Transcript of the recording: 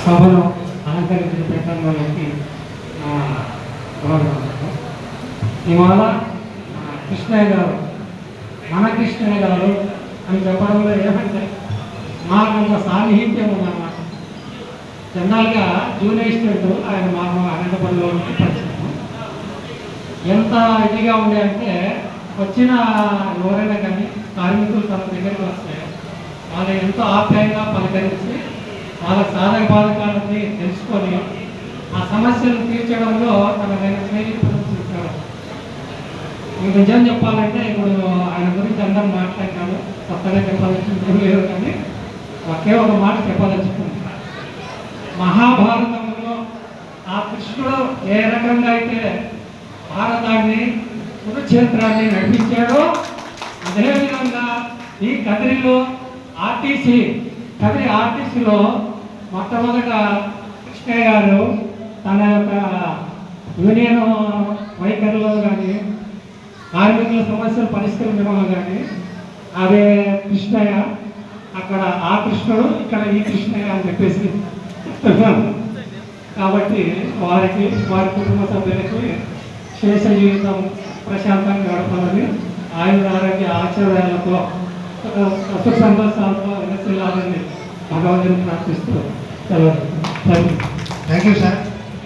సభను అలంకరించిన ప్రసంగానికి ఇవాళ కృష్ణయ్య గారు మన కృష్ణయ్య గారు అని చెప్పడంలో ఏమంటే మాకు సాన్నిహిత్యం ఉందన్నమాట. జనరల్గా జూనియర్ స్టూడెంట్ ఆయన మాకు అనంతపురంలో పరిచయం. ఎంత ఇదిగా ఉండే అంటే వచ్చిన ఎవరైనా కానీ కార్మికులు తన దగ్గరికి వస్తే వాళ్ళు ఎంతో ఆప్యాయంగా పలకరించి వాళ్ళ సాధక బాధకాలని తెలుసుకొని ఆ సమస్యలు తీర్చడంలో తన స్నేహితులు. మీకు నిజం చెప్పాలంటే ఇప్పుడు ఆయన గురించి అందరూ మాట్లాడినాను, కొత్తగా చెప్పాల్సింది లేదు, కానీ ఒకే ఒక మాట చెప్పదలుచుకుంటున్నాను. మహాభారతంలో ఆ కృష్ణుడు ఏ రకంగా అయితే భారతాన్ని కురుక్షేత్రాన్ని నడిపించాడో అదేవిధంగా ఈ కదిరిలో కదిరి ఆర్టీసీలో మొట్టమొదట కృష్ణయ్య గారు తన యొక్క యూనియన్ వైఖరిలో కానీ కార్మికుల సమస్యలు పరిష్కరించడంలో కానీ అదే కృష్ణయ్య, అక్కడ ఆ కృష్ణుడు ఇక్కడ ఈ కృష్ణయ్య అని చెప్పేసి కాబట్టి వారి కుటుంబ సభ్యులకి శేష జీవితం ప్రశాంతంగా గడపాలని ఆయుర ఆరోగ్య ఆచరణలతో సుఖ సంతోషాలతో వినసిల్లాలని భగవంతుని ప్రార్థిస్తూ సెలవు. Thank you sir.